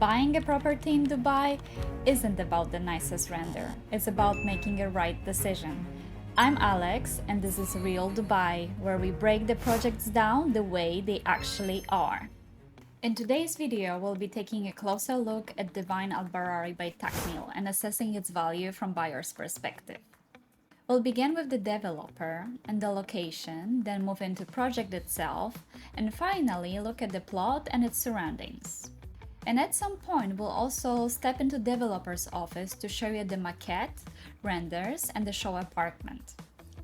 Buying a property in Dubai isn't about the nicest render, it's about making a right decision. I'm Alex, and this is Real Dubai, where we break the projects down the way they actually are. In today's video, we'll be taking a closer look at Divine Al Barari by Takmeel and assessing its value from buyer's perspective. We'll begin with the developer and the location, then move into project itself, and finally look at the plot and its surroundings. And at some point, we'll also step into developer's office to show you the maquette, renders, and the show apartment.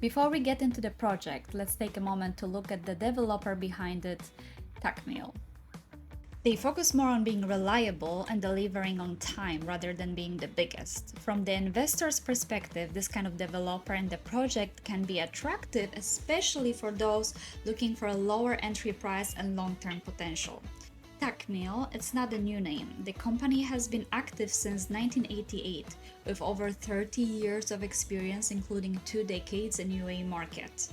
Before we get into the project, let's take a moment to look at the developer behind it, Takmeel. They focus more on being reliable and delivering on time rather than being the biggest. From the investor's perspective, this kind of developer and the project can be attractive, especially for those looking for a lower entry price and long-term potential. Takmeel, it's not a new name. The company has been active since 1988 with over 30 years of experience, including 2 decades in UAE market.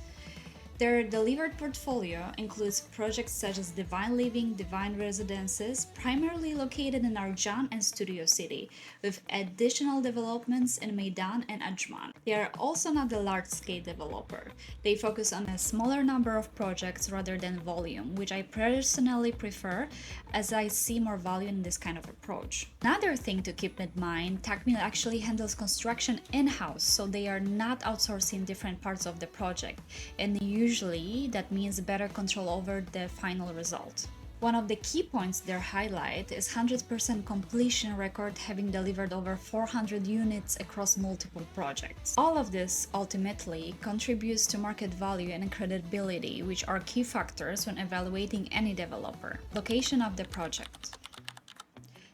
Their delivered portfolio includes projects such as Divine Living, Divine Residences, primarily located in Majan and Studio City, with additional developments in Majan and Ajman. They are also not a large-scale developer. They focus on a smaller number of projects rather than volume, which I personally prefer as I see more value in this kind of approach. Another thing to keep in mind, Takmeel actually handles construction in-house, so they are not outsourcing different parts of the project, and usually that means better control over the final result. One of the key points they highlight is 100% completion record, having delivered over 400 units across multiple projects. All of this ultimately contributes to market value and credibility, which are key factors when evaluating any developer. Location of the project.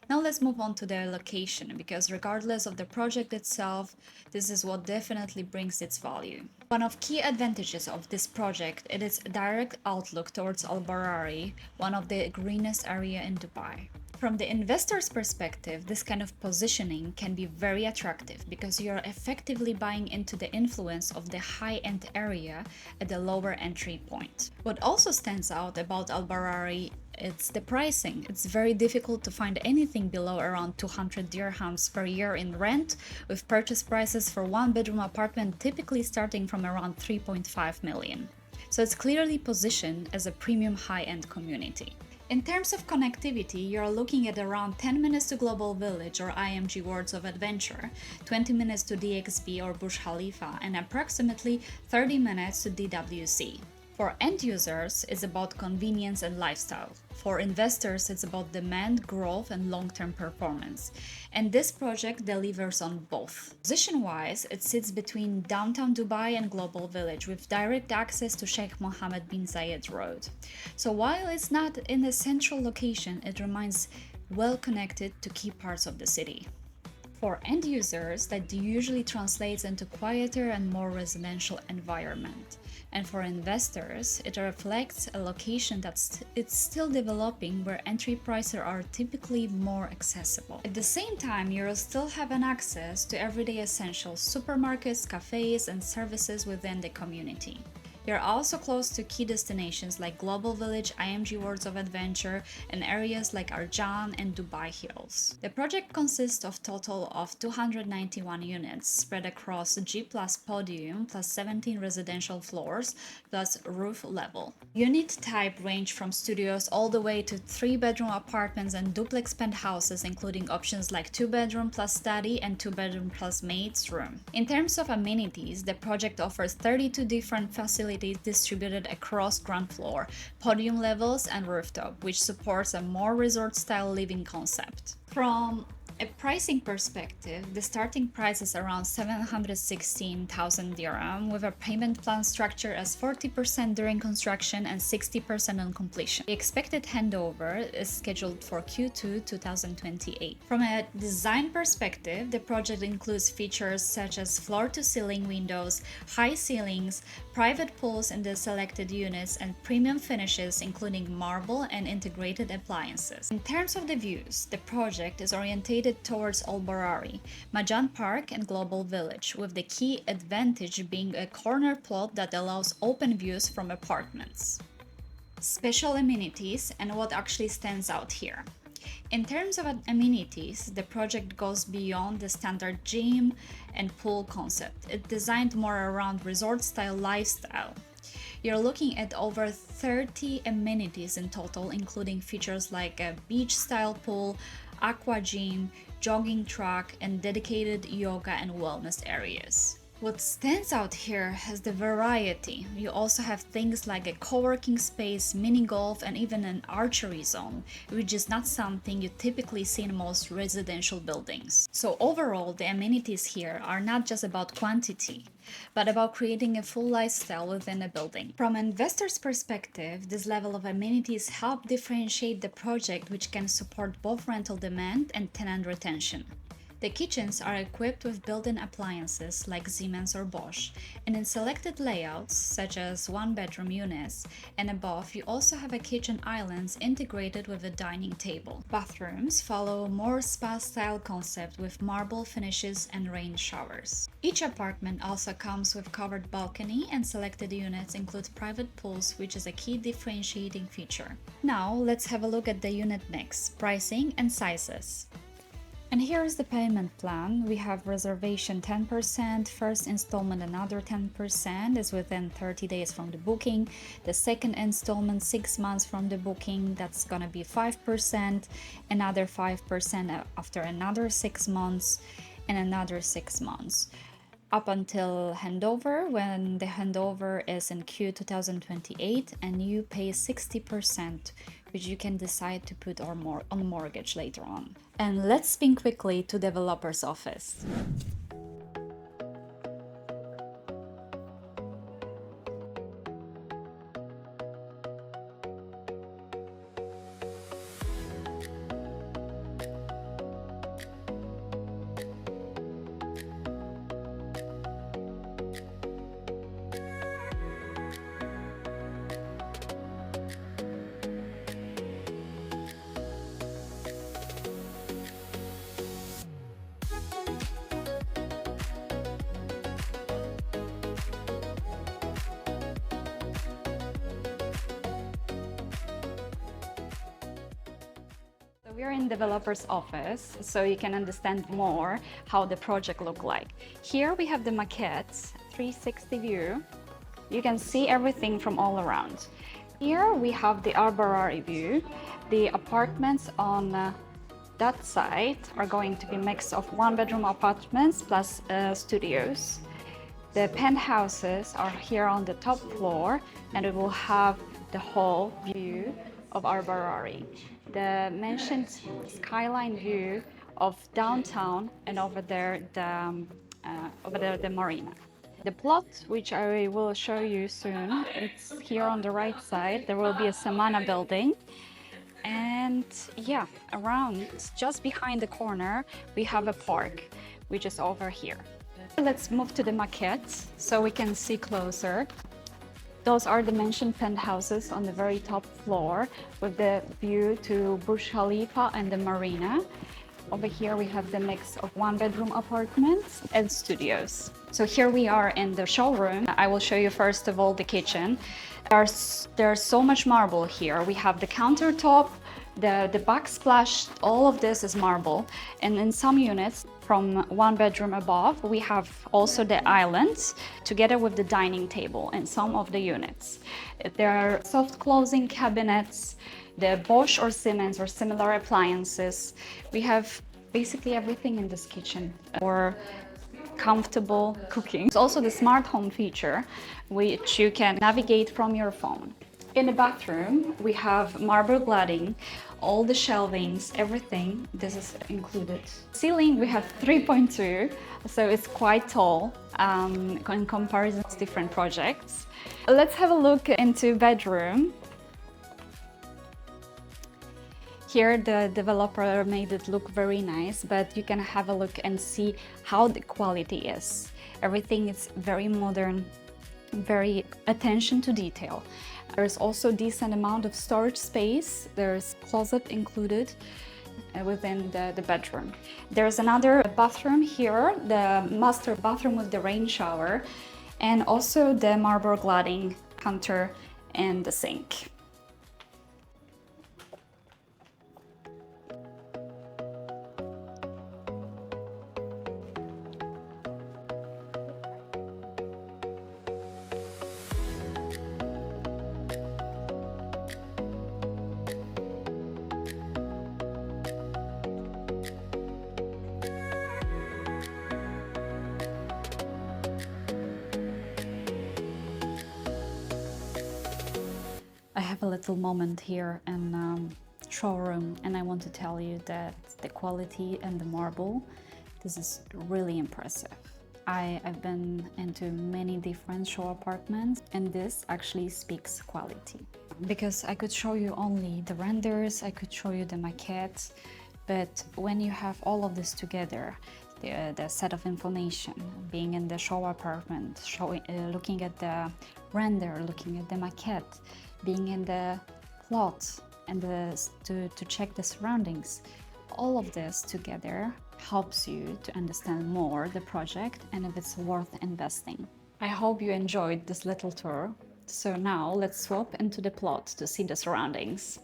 Now let's move on to their location, because regardless of the project itself, this is what definitely brings its value. One of key advantages of this project is its direct outlook towards Al Barari, one of the greenest area in Dubai. From the investor's perspective, this kind of positioning can be very attractive because you are effectively buying into the influence of the high-end area at the lower entry point. What also stands out about Al Barari, it's the pricing. It's very difficult to find anything below around 200 dirhams per year in rent, with purchase prices for one-bedroom apartment typically starting from around 3.5 million. So it's clearly positioned as a premium high-end community. In terms of connectivity, you're looking at around 10 minutes to Global Village or IMG Worlds of Adventure, 20 minutes to DXB or Burj Khalifa, and approximately 30 minutes to DWC. For end users, it's about convenience and lifestyle. For investors, it's about demand, growth, and long-term performance. And this project delivers on both. Position-wise, it sits between downtown Dubai and Global Village, with direct access to Sheikh Mohammed bin Zayed Road. So while it's not in a central location, it remains well connected to key parts of the city. For end users, that usually translates into quieter and more residential environment. And for investors, it reflects a location that's still developing, where entry prices are typically more accessible. At the same time, you'll still have an access to everyday essentials, supermarkets, cafes, and services within the community. You're also close to key destinations like Global Village, IMG Worlds of Adventure, and areas like Arjan and Dubai Hills. The project consists of total of 291 units spread across G plus podium plus 17 residential floors plus roof level. Unit type range from studios all the way to 3-bedroom apartments and duplex penthouses, including options like 2-bedroom plus study and 2-bedroom plus maid's room. In terms of amenities, the project offers 32 different facilities distributed across ground floor, podium levels, and rooftop, which supports a more resort-style living concept. From a pricing perspective, the starting price is around 716,000 dirham, with a payment plan structure as 40% during construction and 60% on completion. The expected handover is scheduled for Q2 2028. From a design perspective, the project includes features such as floor-to-ceiling windows, high ceilings, private pools in the selected units, and premium finishes including marble and integrated appliances. In terms of the views, the project is oriented towards Al Barari, Majan Park, and Global Village, with the key advantage being a corner plot that allows open views from apartments. Special amenities and what actually stands out here. In terms of amenities, the project goes beyond the standard gym and pool concept. It's designed more around resort-style lifestyle. You're looking at over 30 amenities in total, including features like a beach-style pool, aqua gym, jogging track, and dedicated yoga and wellness areas. What stands out here is the variety. You also have things like a co-working space, mini golf, and even an archery zone, which is not something you typically see in most residential buildings. So overall, the amenities here are not just about quantity, but about creating a full lifestyle within a building. From an investor's perspective, this level of amenities help differentiate the project, which can support both rental demand and tenant retention. The kitchens are equipped with built-in appliances like Siemens or Bosch, and in selected layouts, such as one-bedroom units and above, you also have a kitchen islands integrated with a dining table. Bathrooms follow a more spa-style concept with marble finishes and rain showers. Each apartment also comes with covered balcony, and selected units include private pools, which is a key differentiating feature. Now, let's have a look at the unit mix, pricing, and sizes. And here is the payment plan. We have reservation 10%, first installment another 10% is within 30 days from the booking. The second installment 6 months from the booking, that's gonna be 5%, another 5% after another 6 months, and another 6 months. Up until handover, when the handover is in Q 2028, and you pay 60%, which you can decide to put or more on mortgage later on. And let's spin quickly to developer's office. We're in developer's office, so you can understand more how the project look like. Here we have the maquette, 360 view. You can see everything from all around. Here we have the Al Barari view. The apartments on that side are going to be a mix of one-bedroom apartments plus studios. The penthouses are here on the top floor, and it will have the whole view of Al Barari. The mentioned skyline view of downtown, and over there the marina. The plot, which I will show you soon, it's here on the right side. There will be a Samana building, and yeah, around just behind the corner we have a park, which is over here. Let's move to the maquette so we can see closer. Those are the mentioned penthouses on the very top floor with the view to Burj Khalifa and the marina. Over here we have the mix of one-bedroom apartments and studios. So here we are in the showroom. I will show you first of all the kitchen. There's so much marble here. We have the countertop, the backsplash, all of this is marble. And in some units, from one bedroom above, we have also the islands together with the dining table in some of the units. There are soft closing cabinets, the Bosch or Siemens or similar appliances. We have basically everything in this kitchen for comfortable cooking. There's also the smart home feature, which you can navigate from your phone. In the bathroom, we have marble cladding, all the shelvings, everything, this is included. Ceiling, we have 3.2, so it's quite tall in comparison to different projects. Let's have a look into bedroom. Here the developer made it look very nice, but you can have a look and see how the quality is. Everything is very modern, very attention to detail. There's also a decent amount of storage space. There's closet included within the bedroom. There's another bathroom here, the master bathroom with the rain shower, and also the marble cladding counter and the sink. little moment here in showroom, and I want to tell you that the quality and the marble, this is really impressive. I've been into many different show apartments, and this actually speaks quality. Because I could show you only the renders, I could show you the maquette, but when you have all of this together, the set of information, being in the show apartment, looking at the render, looking at the maquette, being in the plot, and to check the surroundings, all of this together helps you to understand more the project and if it's worth investing. I hope you enjoyed this little tour. So now let's swap into the plot to see the surroundings.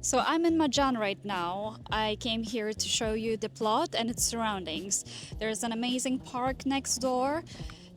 So I'm in Majan right now. I came here to show you the plot and its surroundings. There's an amazing park next door,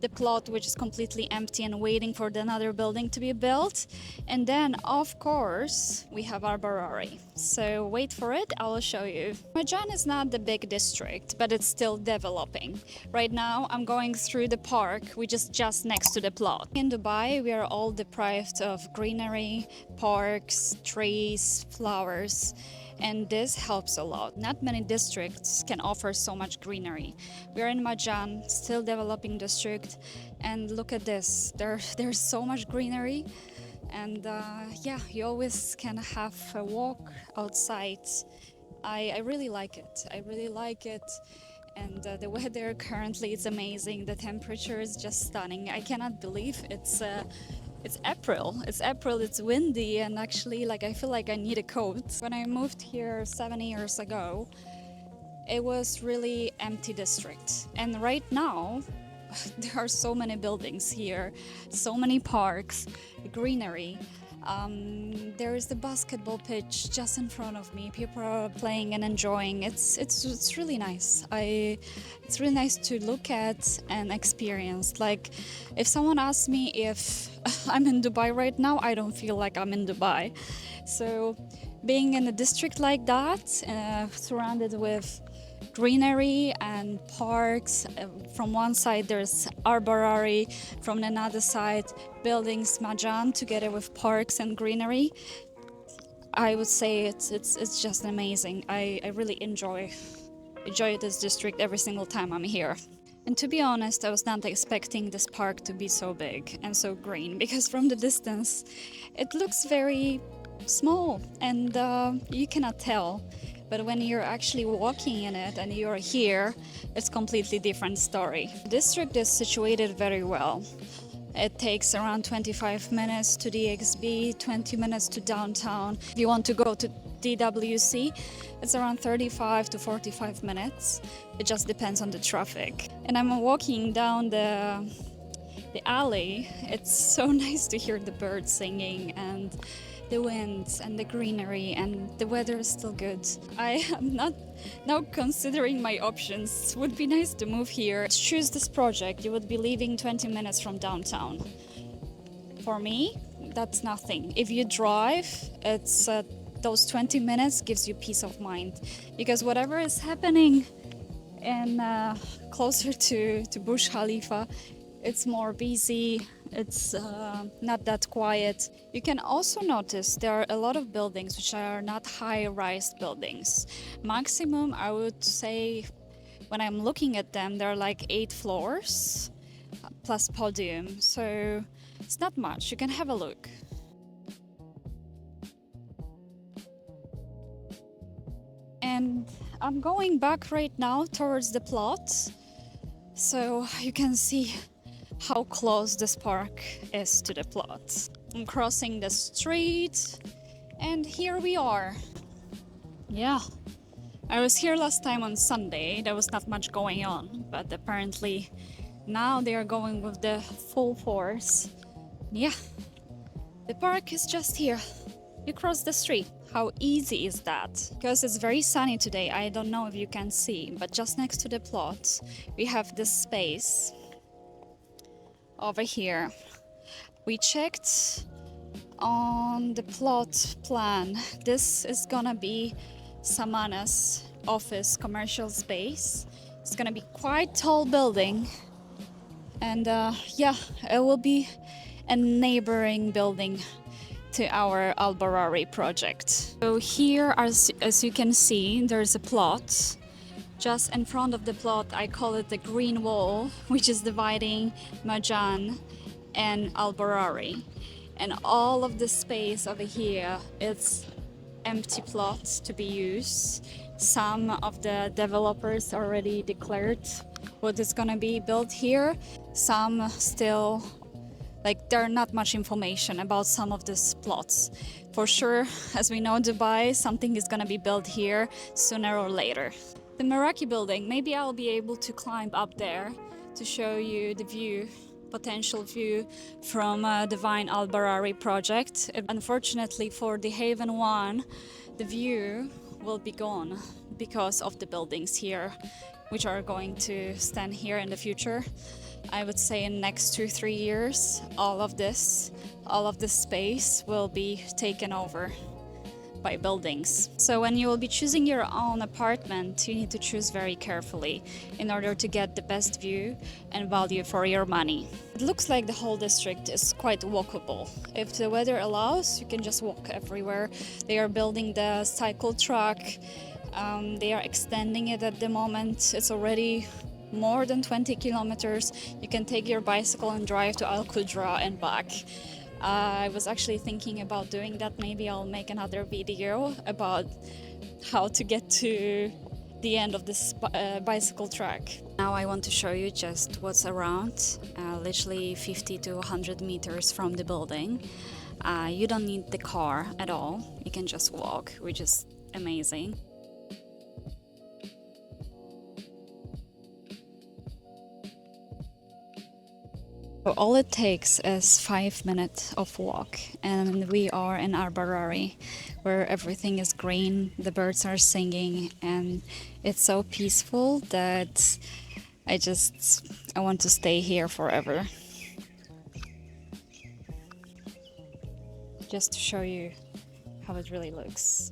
the plot which is completely empty and waiting for another building to be built. And then, of course, we have our Barari. So wait for it, I will show you. Majan is not the big district, but it's still developing. Right now, I'm going through the park, which is just next to the plot. In Dubai, we are all deprived of greenery, parks, trees, flowers. And this helps a lot. Not many districts can offer so much greenery. We are in Majan, still developing district, and look at this. There's so much greenery, and yeah, you always can have a walk outside. I really like it. I really like it. And the weather currently is amazing. The temperature is just stunning. I cannot believe it's April. It's windy, and actually, like, I feel like I need a coat. When I moved here 7 years ago, it was really empty district. And right now, there are so many buildings here, so many parks, greenery. There is the basketball pitch just in front of me. People are playing and enjoying. It's really nice. It's really nice to look at and experience. Like, if someone asks me if I'm in Dubai right now, I don't feel like I'm in Dubai. So being in a district like that, surrounded with greenery and parks. From one side there's Al Barari, from another side buildings Majan together with parks and greenery. I would say it's just amazing. I really enjoy this district every single time I'm here. And to be honest, I was not expecting this park to be so big and so green, because from the distance it looks very small and you cannot tell. But when you're actually walking in it and you're here, it's a completely different story. The district is situated very well. It takes around 25 minutes to DXB, 20 minutes to downtown. If you want to go to DWC, it's around 35 to 45 minutes. It just depends on the traffic. And I'm walking down the alley. It's so nice to hear the birds singing and the winds and the greenery, and the weather is still good. I am not now considering my options. It would be nice to move here. To choose this project, you would be leaving 20 minutes from downtown. For me, that's nothing. If you drive, it's those 20 minutes gives you peace of mind, because whatever is happening in closer to Burj Khalifa, it's more busy. It's not that quiet. You can also notice there are a lot of buildings which are not high-rise buildings. Maximum, I would say, when I'm looking at them, there are like 8 floors plus podium. So it's not much. You can have a look. And I'm going back right now towards the plot, so you can see how close this park is to the plot. I'm crossing the street, and here we are. Yeah, I was here last time on Sunday. There was not much going on, but apparently now they are going with the full force. Yeah, the park is just here. You cross the street. How easy is that? Because it's very sunny today. I don't know if you can see, but just next to the plot, we have this space over here. We checked on the plot plan. This is gonna be Samana's office commercial space. It's gonna be quite tall building, and yeah, it will be a neighboring building to our Al Barari project. So here, as you can see, there's a plot. Just in front of the plot, I call it the green wall, which is dividing Majan and Al Barari. And all of the space over here, it's empty plots to be used. Some of the developers already declared what is gonna be built here. Some still, like, there are not much information about some of these plots. For sure, as we know Dubai, something is gonna be built here sooner or later. The Meraki building, maybe I'll be able to climb up there to show you the view, potential view from Divine Al Barari project. Unfortunately for the Haven one, the view will be gone because of the buildings here, which are going to stand here in the future. I would say in next 2-3 years, all of this space will be taken over by buildings. So when you will be choosing your own apartment, you need to choose very carefully in order to get the best view and value for your money. It looks like the whole district is quite walkable. If the weather allows, you can just walk everywhere. They are building the cycle track. They are extending it at the moment. It's already more than 20 kilometers. You can take your bicycle and drive to Al Qudra and back. I was actually thinking about doing that. Maybe I'll make another video about how to get to the end of this bicycle track. Now I want to show you just what's around, literally 50 to 100 meters from the building. You don't need the car at all. You can just walk, which is amazing. So all it takes is 5 minutes of walk, and we are in Al Barari, where everything is green, the birds are singing, and it's so peaceful that I want to stay here forever. Just to show you how it really looks.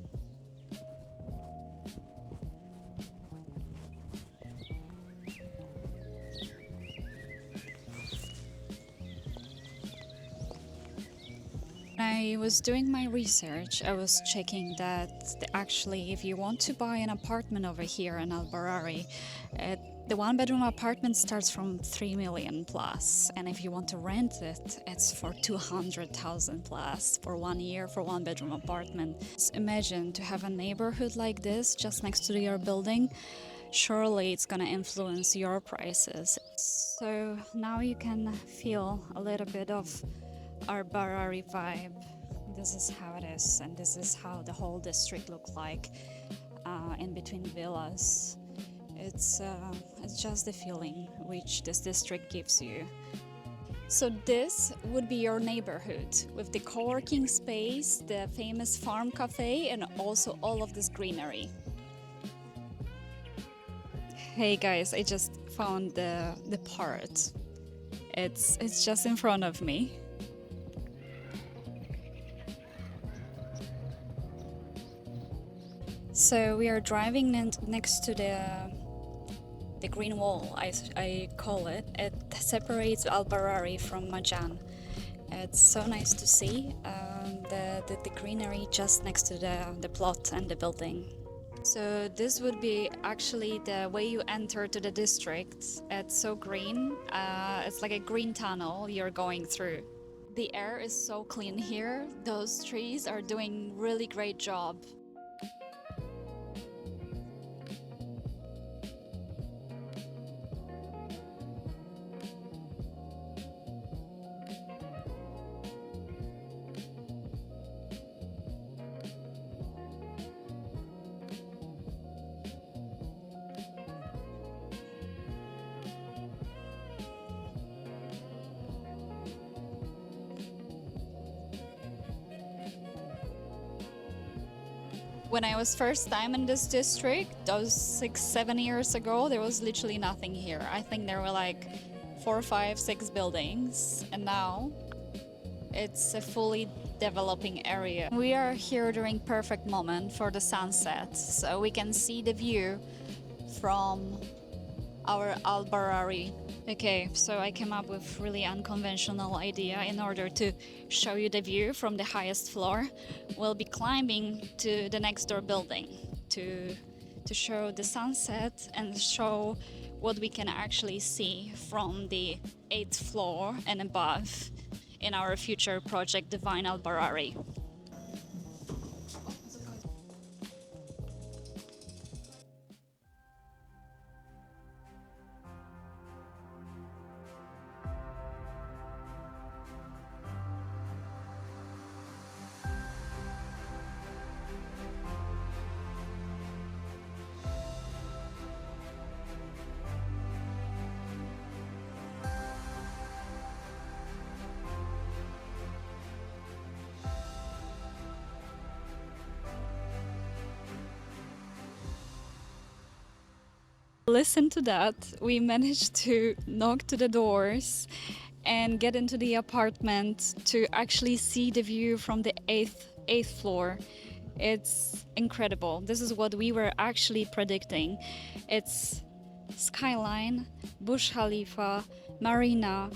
When I was doing my research, I was checking that actually if you want to buy an apartment over here in Al Barari, the one-bedroom apartment starts from 3 million plus, and if you want to rent it, it's for 200,000 plus for 1 year for one-bedroom apartment. Just imagine to have a neighborhood like this just next to your building. Surely it's gonna influence your prices. So now you can feel a little bit of our Barari vibe. This is how it is, and this is how the whole district looks like, in between villas. It's just the feeling which this district gives you. So this would be your neighborhood with the co-working space, the famous farm cafe, and also all of this greenery. Hey guys, I just found the part. It's just in front of me. So we are driving next to the green wall, I call it. It separates Al Barari from Majan. It's so nice to see the greenery just next to the plot and the building. So this would be actually the way you enter to the district. It's so green. It's like a green tunnel you're going through. The air is so clean here. Those trees are doing really great job. When I was first time in this district, those 6-7 years ago, there was literally nothing here. I think there were like 4, 5, 6 buildings, and now It's a fully developing area. We are here during perfect moment for the sunset, so we can see the view from our Al Barari. Okay, so I came up with really unconventional idea in order to show you the view from the highest floor. We'll be climbing to the next door building to show the sunset and show what we can actually see from the 8th floor and above in our future project Divine Al Barari. Listen to that. We managed to knock to the doors and get into the apartment to actually see the view from the eighth floor. It's incredible. This is what we were actually predicting. It's skyline, Burj Khalifa, Marina,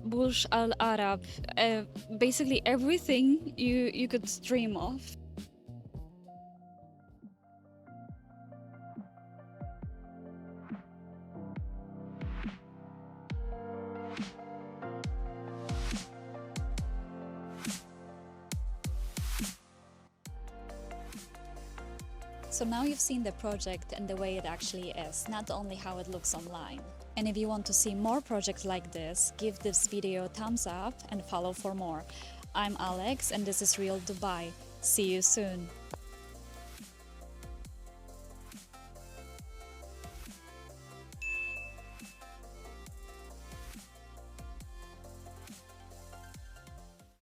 Burj Al Arab, basically everything you could dream of. So now you've seen the project and the way it actually is, not only how it looks online. And if you want to see more projects like this, give this video a thumbs up and follow for more. I'm Alex and this is Real Dubai. See you soon.